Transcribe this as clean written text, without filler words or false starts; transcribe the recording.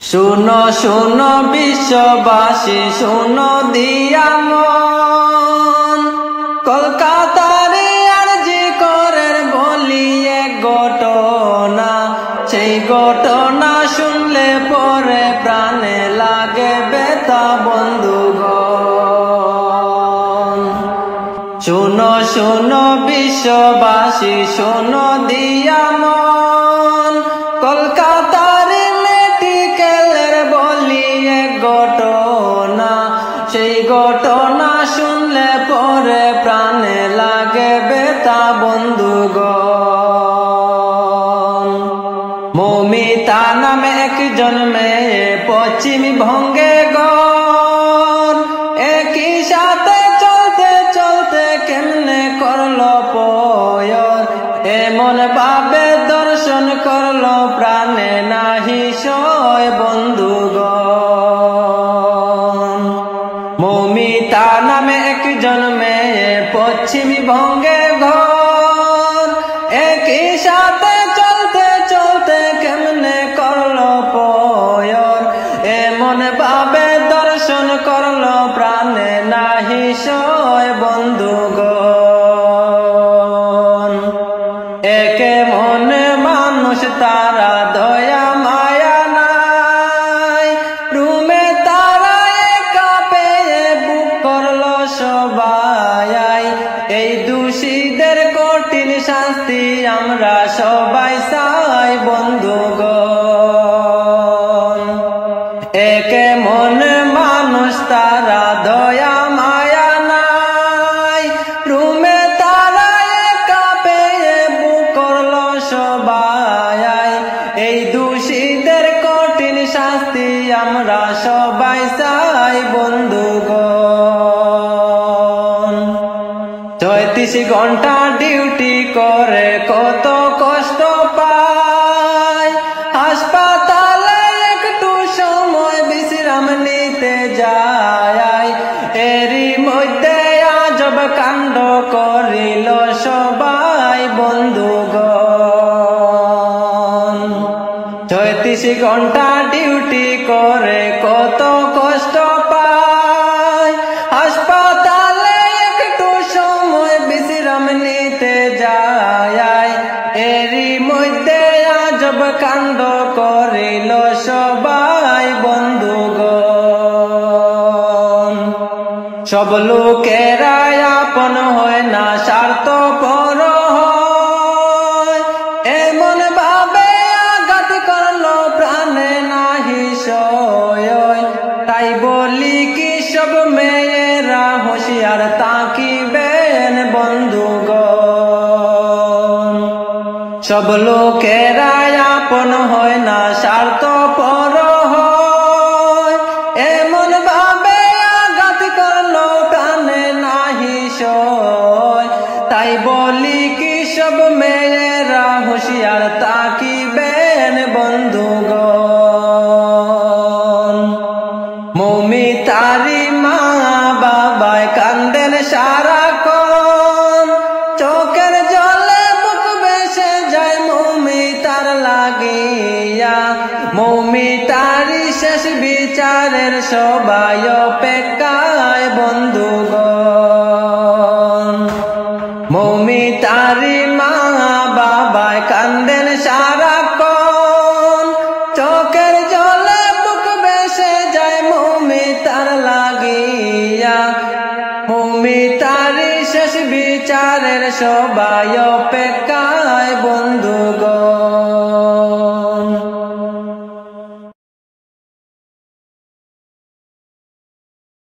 শুনো শুনো বিশ্ববাসী, শুনো দিয়া মন, কলকাতার আরজি করের বলি এক ঘটনা। সেই ঘটনা শুনলে পরে প্রাণে লাগে ব্যথা বন্ধুগণ। শুনো শুনো বিশ্ববাসী, শুনো দিয়া মন, কলকাতার মেডিকেলের বলি এক ঘটনা। সেই ঘটনা শুনলে পরে প্রাণে লাগে ব্যথা বন্ধুগণ। মৌমিতা নামে একজন মেয়ে পশ্চিমবঙ্গে গড়, একই সাথে চলতে চলতে কেমনে করলো পয়র। এমন ভাবে দর্শন করলো প্রাণে নাহি সয় বন্ধুগণ। মৌমিতা নামে একজন মেয়ে পশ্চিমবঙ্গে ঘর, একই সাথে চলতে চলতে কেমনে করলো পয়র। এমন ভাবে দর্শন করলো প্রাণে নাহি সয় বন্ধুগণ। একে মনে মানুষ তারা দয়া মায়া নাই, রুমে তারা একা পেয়ে বুক করলো সবাই। এই দোষীদের কঠিন শাস্তি আমরা সবাই চাই বন্ধুগণ। একে মনে মানুষ তারা দয়া মায়া নাই, রুমে তারা একা পেয়ে বুক করলো সবাই। এই দোষীদের কঠিন শাস্তি আমরা সবাই চাই বন্ধুগণ। ৩৬ ঘন্টা ডিউটি করে কত কষ্ট পায়, হাসপাতালে একটু সময় বিশ্রাম নিতে যায়। এরই মধ্যে আজব কাণ্ড করিল সবাই বন্ধুগণ। ৩৬ ঘন্টা ডিউটি করে কত কষ্ট পায়, হাসপাতালে একটু সময় বিশ্রাম নিতে যায়। এরই মধ্যে আজব কাণ্ড করিল সবাই বন্ধুগণ। সব লোকেরা আপন হয় না, স্বার্থপর হয়। এমন ভাবে আঘাত করলো প্রাণে নাহি সয়। তাই বলি কি সব মেয়েরা হুঁশিয়ার তাকিবেন বন্ধুগণ। সব লোকেরা আপন হয় না, স্বার্থপর হয়। এমন ভাবে আঘাত করলো প্রাণে নাহি সয়। তাই বলি কি সব মেয়েরা হুঁশিয়ার তাকিবেন বন্ধুগণ। মৌমিতারি মা বাবায় কান্দেন সারাক্ষণ, চোখের জলে বুক ভেসে যায় মৌমিতার লাগিয়া। মৌমিতারি শেষ বিচারের সবাই অপেক্ষায় বন্ধুগণ। মৌমিতারি মা বাবায় কান্দেন সারাক্ষণ, চোখের জলে বুক ভেসে যায় মৌমিতার লাগিয়া। মৌমিতারি শেষ বিচারের সবাই অপেক্ষায় বন্ধুগণ।